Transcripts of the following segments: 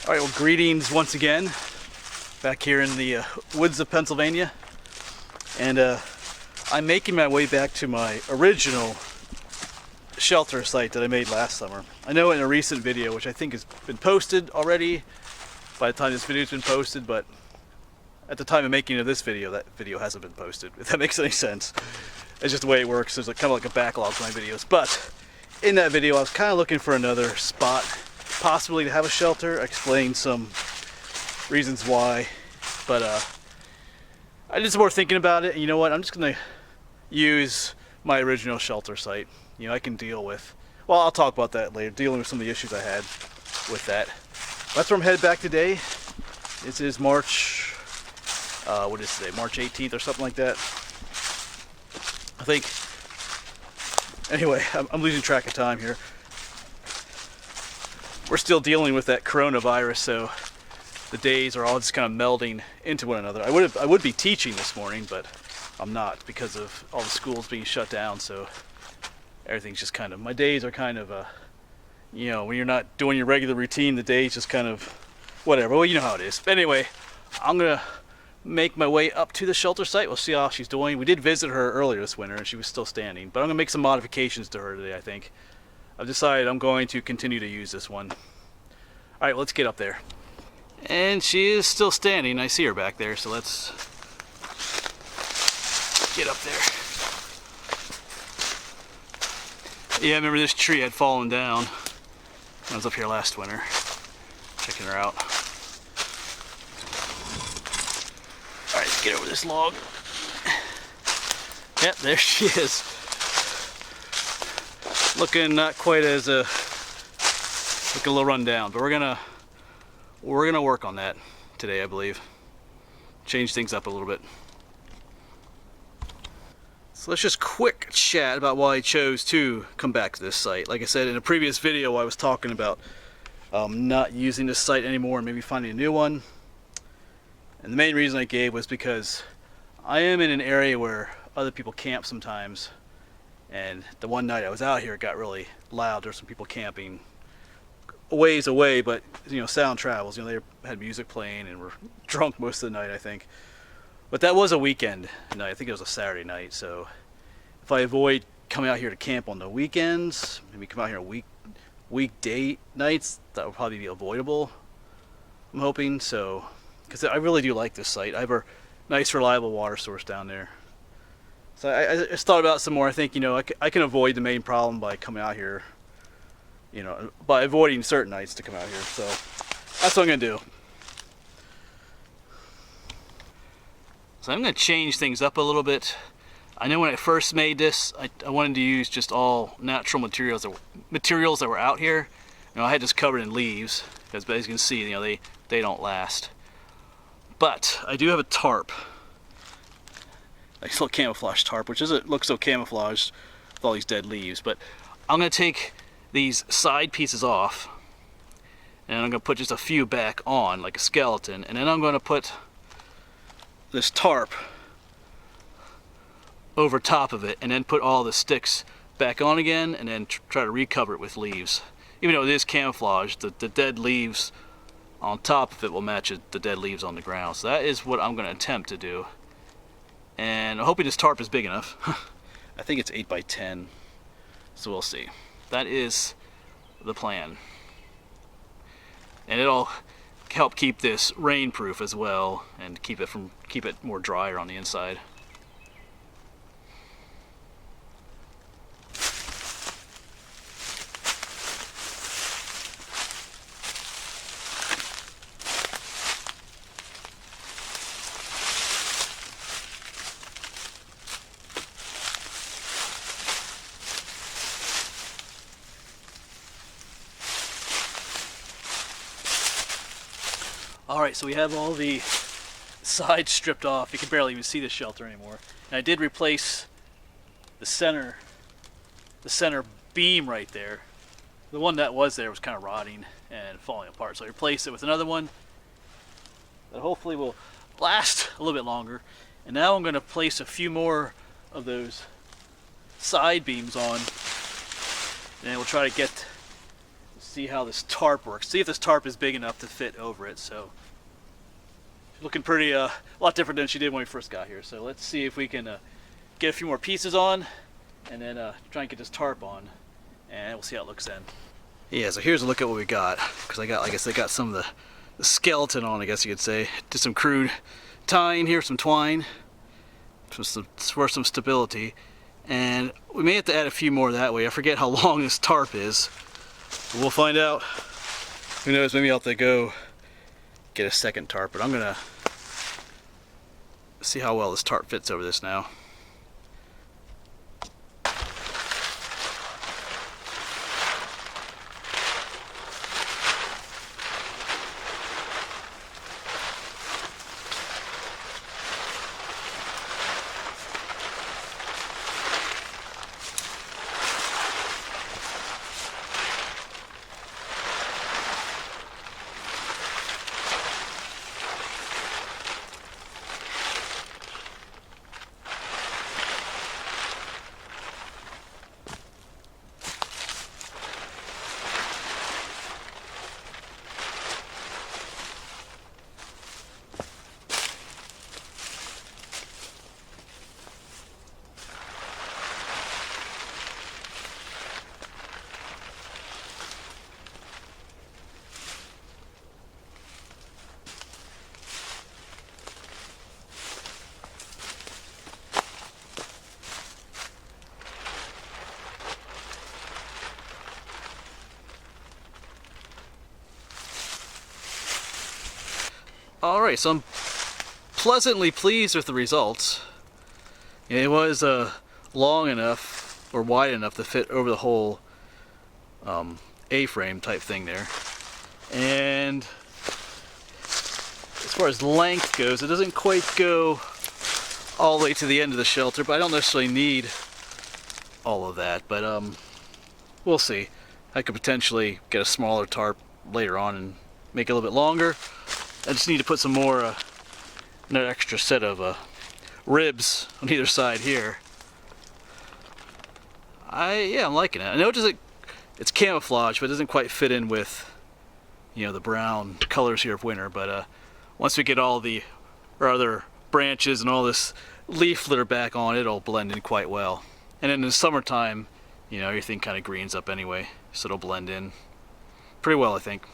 All right, well, greetings once again. Back here in the woods of Pennsylvania. And I'm making my way back to my original shelter site that I made last summer. I know in a recent video, which I think has been posted already by the time this video's been posted, but at the time of making of this video, that video hasn't been posted, if that makes any sense. It's just the way it works. There's kind of like a backlog to my videos. But in that video, I was kind of looking for another spot, possibly to have a shelter. I explained some reasons why, but I did some more thinking about it, and you know what? I'm just gonna use my original shelter site. You know, I can deal with, well, I'll talk about that later, dealing with some of the issues I had with that. That's where I'm headed back today. This is March, what is today? March 18th or something like that, I think. Anyway, I'm losing track of time here. We're still dealing with that coronavirus, so the days are all just kind of melding into one another. I would be teaching this morning, but I'm not because of all the schools being shut down. So everything's just kind of, my days are kind of, you know, when you're not doing your regular routine, the days just kind of whatever. Well, you know how it is. But anyway, I'm gonna make my way up to the shelter site. We'll see how she's doing. We did visit her earlier this winter, and she was still standing. But I'm gonna make some modifications to her today. I think I've decided I'm going to continue to use this one. All right, let's get up there. And she is still standing. I see her back there, so let's get up there. Yeah, I remember this tree had fallen down. I was up here last winter, checking her out. All right, let's get over this log. Yep, there she is. Looking not quite as looking a little run down, but we're gonna work on that today, I believe. Change things up a little bit. So let's just quick chat about why I chose to come back to this site. Like I said in a previous video, I was talking about not using this site anymore and maybe finding a new one. And the main reason I gave was because I am in an area where other people camp sometimes. And the one night I was out here, it got really loud. There's some people camping a ways away, but you know, sound travels. You know, they had music playing and were drunk most of the night, I think. But that was a weekend night. I think it was a Saturday night. So if I avoid coming out here to camp on the weekends, maybe come out here on weekday nights, that would probably be avoidable, I'm hoping. So, because I really do like this site. I have a nice, reliable water source down there. So I just thought about it some more. I think, you know, I can avoid the main problem by coming out here, you know, by avoiding certain nights to come out here. So that's what I'm gonna do. So I'm gonna change things up a little bit. I know when I first made this, I wanted to use just all natural materials that were out here. You know, I had this covered in leaves, because as you can see, you know, they don't last. But I do have a tarp. Nice little camouflage tarp, which doesn't look so camouflaged with all these dead leaves. But I'm gonna take these side pieces off, and I'm gonna put just a few back on, like a skeleton, and then I'm gonna put this tarp over top of it, and then put all the sticks back on again, and then try to recover it with leaves. Even though it is camouflaged, the dead leaves on top of it will match the dead leaves on the ground. So that is what I'm gonna attempt to do. And I'm hoping this tarp is big enough. I think it's 8 by 10, so we'll see. That is the plan. And it'll help keep this rain-proof as well, and keep it more drier on the inside. Alright, so we have all the sides stripped off. You can barely even see the shelter anymore. And I did replace the center beam right there. The one that was there was kind of rotting and falling apart. So I replaced it with another one that hopefully will last a little bit longer. And now I'm going to place a few more of those side beams on, and then we'll try to get see how this tarp works. See if this tarp is big enough to fit over it. So she's looking pretty a lot different than she did when we first got here. So let's see if we can get a few more pieces on, and then try and get this tarp on, and we'll see how it looks then. Yeah, so here's a look at what we got. Because I guess I got some of the skeleton on, I guess you could say. Did some crude tying here, some twine, for some stability. And we may have to add a few more that way. I forget how long this tarp is. But we'll find out. Who knows, maybe I'll have to go get a second tarp. But I'm gonna see how well this tarp fits over this now. Alright, so I'm pleasantly pleased with the results. It was long enough or wide enough to fit over the whole A-frame type thing there. And as far as length goes, it doesn't quite go all the way to the end of the shelter, but I don't necessarily need all of that. But we'll see. I could potentially get a smaller tarp later on and make it a little bit longer. I just need to put some more, another extra set of ribs on either side here. Yeah, I'm liking it. I know it's camouflage, but it doesn't quite fit in with, you know, the brown colors here of winter. But once we get all the other branches and all this leaf litter back on, it'll blend in quite well. And in the summertime, you know, everything kind of greens up anyway, so it'll blend in pretty well, I think.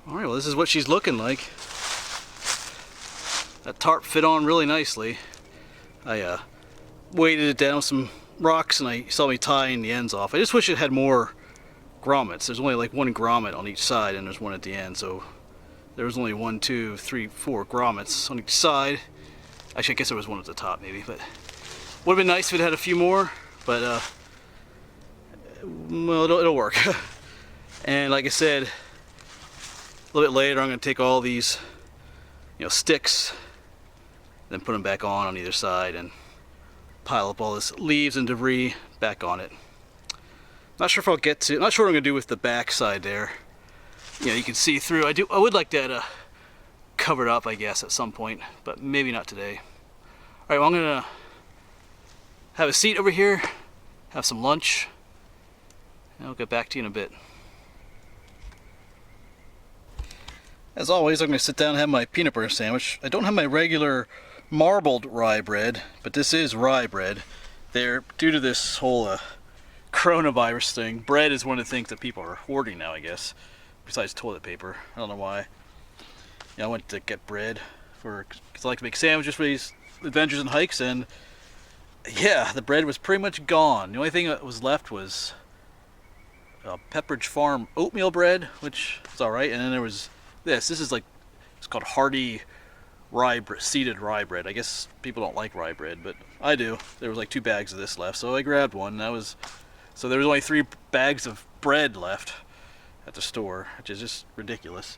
Alright, well, this is what she's looking like. That tarp fit on really nicely. I weighted it down with some rocks, and you saw me tying the ends off. I just wish it had more grommets. There's only like one grommet on each side, and there's one at the end, so there was only 1, 2, 3, 4 grommets on each side. Actually, I guess there was one at the top maybe, but would have been nice if it had a few more, but well, it'll work. And like I said, a little bit later I'm going to take all these, you know, sticks, then put them back on either side and pile up all this leaves and debris back on it. Not sure if I'll get to, not sure what I'm going to do with the back side there. You know, you can see through. I would like that covered up, I guess, at some point, but maybe not today. Alright, well, I'm going to have a seat over here, have some lunch, and I'll get back to you in a bit. As always, I'm going to sit down and have my peanut butter sandwich. I don't have my regular marbled rye bread, but this is rye bread. Due to this whole coronavirus thing, bread is one of the things that people are hoarding now, I guess, besides toilet paper. I don't know why. Yeah, I went to get bread because I like to make sandwiches for these adventures and hikes. And yeah, the bread was pretty much gone. The only thing that was left was Pepperidge Farm oatmeal bread, which is all right. And then there was this. This is like, it's called Hearty seeded rye bread. I guess people don't like rye bread, but I do. There was like 2 bags of this left, so I grabbed one. So there was only 3 bags of bread left at the store, which is just ridiculous.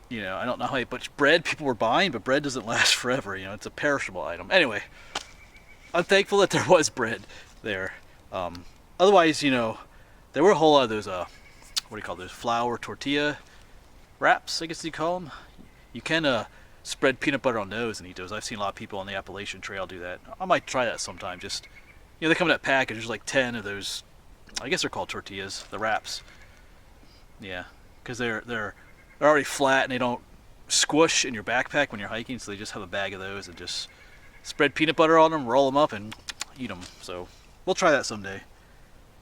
You know, I don't know how much bread people were buying, but bread doesn't last forever. You know, it's a perishable item. Anyway, I'm thankful that there was bread there. Otherwise, you know, there were a whole lot of those, what do you call those, flour tortilla wraps, I guess you call them. You can spread peanut butter on those and eat those. I've seen a lot of people on the Appalachian Trail do that. I might try that sometime. Just, you know, they come in that package. There's like 10 of those. I guess they're called tortillas, the wraps. Yeah, because they're already flat and they don't squish in your backpack when you're hiking. So they just have a bag of those and just spread peanut butter on them, roll them up, and eat them. So we'll try that someday.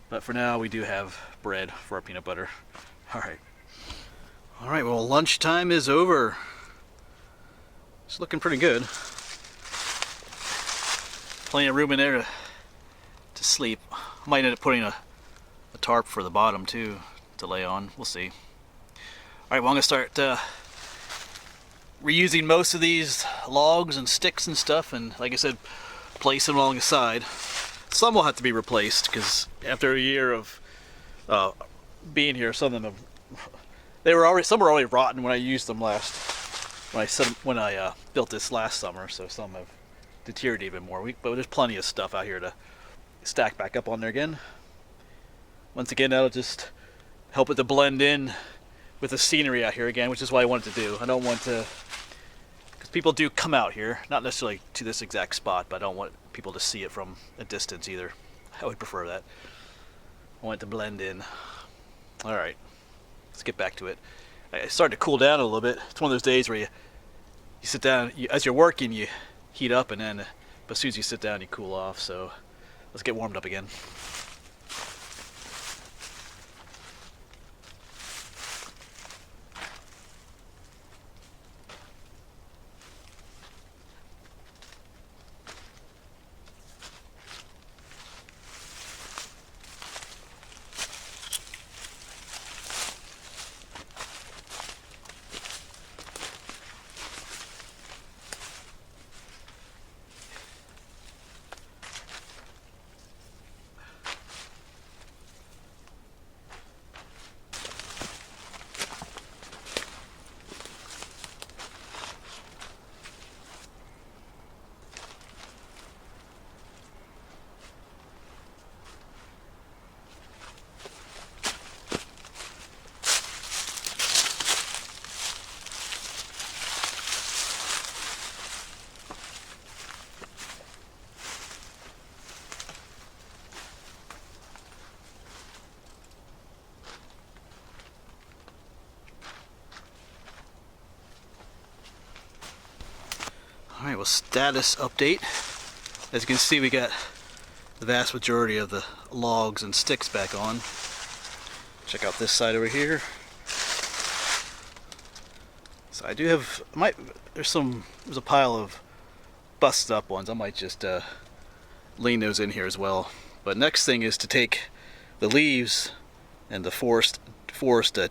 But for now, we do have bread for our peanut butter. All right. All right. Well, lunchtime is over. It's looking pretty good. Plenty of room in there to sleep. I might end up putting a tarp for the bottom too to lay on. We'll see. Alright, well, I'm going to start reusing most of these logs and sticks and stuff, and like I said, place them along the side. Some will have to be replaced because after a year of being here, some of them some were already rotten when I used them last. When I built this last summer, so some have deteriorated even more. But there's plenty of stuff out here to stack back up on there again. Once again, that'll just help it to blend in with the scenery out here again, which is what I wanted to do. I don't want to, because people do come out here, not necessarily to this exact spot, but I don't want people to see it from a distance either. I would prefer that. I want it to blend in. All right, let's get back to it. I started to cool down a little bit. It's one of those days where you sit down, as you're working, you heat up, and then but as soon as you sit down, you cool off. So let's get warmed up again. Alright, well, status update. As you can see, we got the vast majority of the logs and sticks back on. Check out this side over here. So I do have, there's a pile of busted up ones. I might just lean those in here as well. But next thing is to take the leaves and the forest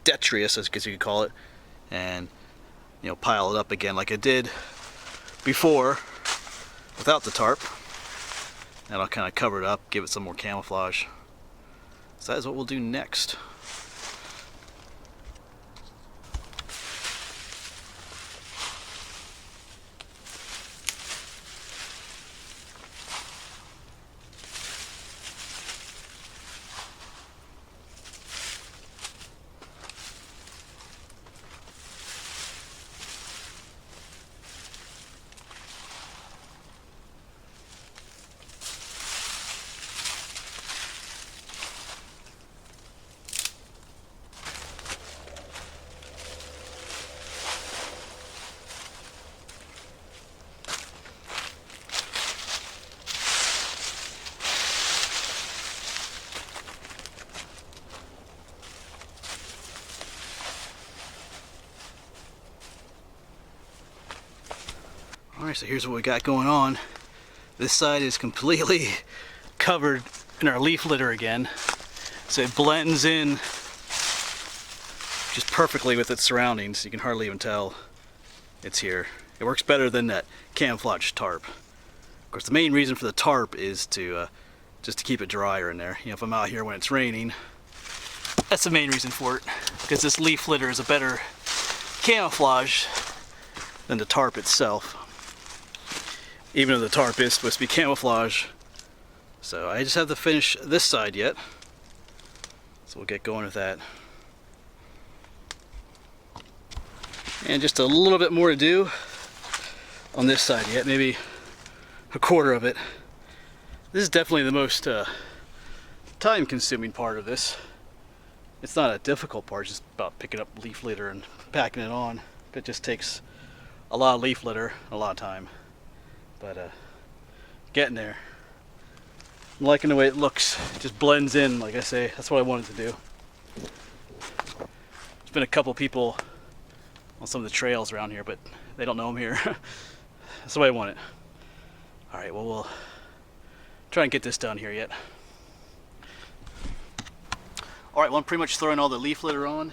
detritus, as you could call it, and pile it up again like I did before without the tarp. And I'll kind of cover it up, give it some more camouflage. So that is what we'll do next. Alright, so here's what we got going on. This side is completely covered in our leaf litter again, so it blends in just perfectly with its surroundings. You can hardly even tell it's here. It works better than that camouflage tarp. Of course, the main reason for the tarp is to just to keep it drier in there. You know, if I'm out here when it's raining, that's the main reason for it, because this leaf litter is a better camouflage than the tarp itself. Even though the tarp is supposed to be camouflage. So I just have to finish this side yet. So we'll get going with that. And just a little bit more to do on this side yet, maybe a quarter of it. This is definitely the most time-consuming part of this. It's not a difficult part, it's just about picking up leaf litter and packing it on. It just takes a lot of leaf litter, a lot of time. But getting there. I'm liking the way it looks. It just blends in, like I say. That's what I wanted to do. There's been a couple people on some of the trails around here, but they don't know I'm here. That's the way I want it. Alright, well, we'll try and get this done here yet. Alright, well, I'm pretty much throwing all the leaf litter on.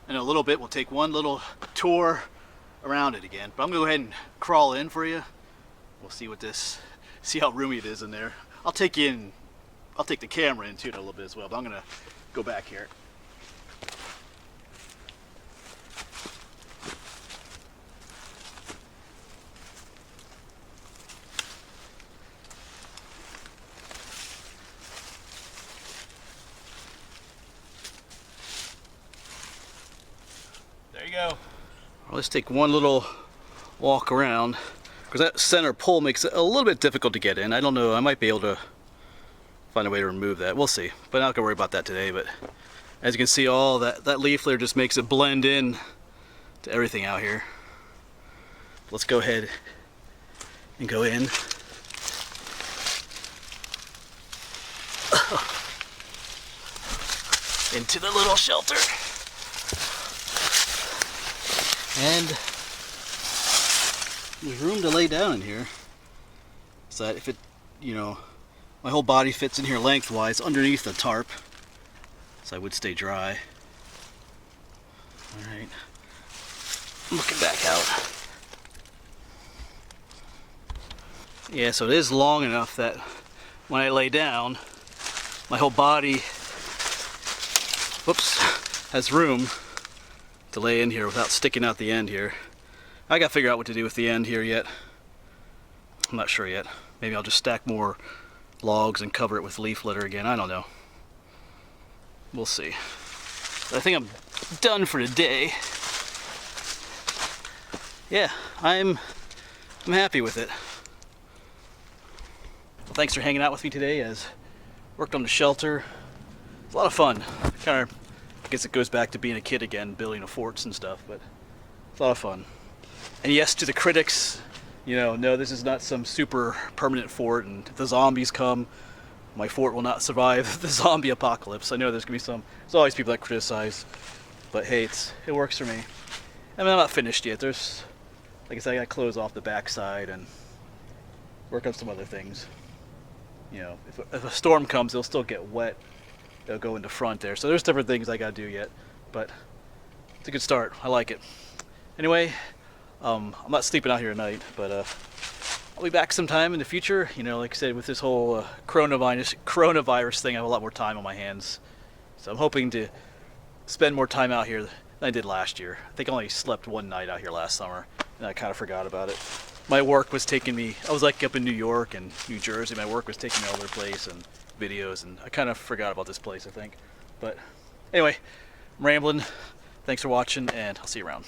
In a little bit, we'll take one little tour around it again. But I'm going to go ahead and crawl in for you. We'll see see how roomy it is in there. I'll take the camera in too in a little bit as well, but I'm going to go back here. There you go. Well, let's take one little walk around, because that center pole makes it a little bit difficult to get in. I don't know, I might be able to find a way to remove that. We'll see, but I'm not gonna worry about that today. But as you can see, all that leaf litter just makes it blend in to everything out here. Let's go ahead and go in. Into the little shelter. And there's room to lay down in here, so that if it, you know, my whole body fits in here lengthwise underneath the tarp, so I would stay dry. Alright, looking back out. Yeah, so it is long enough that when I lay down, my whole body, whoops, has room to lay in here without sticking out the end here. I gotta figure out what to do with the end here yet. I'm not sure yet. Maybe I'll just stack more logs and cover it with leaf litter again. I don't know. We'll see. But I think I'm done for today. Yeah, I'm happy with it. Well, thanks for hanging out with me today as worked on the shelter. It's a lot of fun. I guess it goes back to being a kid again, building forts and stuff, but it's a lot of fun. And yes, to the critics, you know, no, this is not some super permanent fort, and if the zombies come, my fort will not survive the zombie apocalypse. I know there's always people that criticize, but hey, it works for me. I mean, I'm not finished yet. There's, like I said, I gotta close off the backside and work on some other things. You know, if a storm comes, it'll still get wet. It'll go into front there. So there's different things I gotta do yet, but it's a good start. I like it. Anyway, I'm not sleeping out here tonight, but I'll be back sometime in the future. You know, like I said, with this whole coronavirus thing, I have a lot more time on my hands. So I'm hoping to spend more time out here than I did last year. I think I only slept one night out here last summer, and I kind of forgot about it. My work was taking me, I was like up in New York and New Jersey. My work was taking me all over the place and videos, and I kind of forgot about this place, I think. But anyway, I'm rambling. Thanks for watching, and I'll see you around.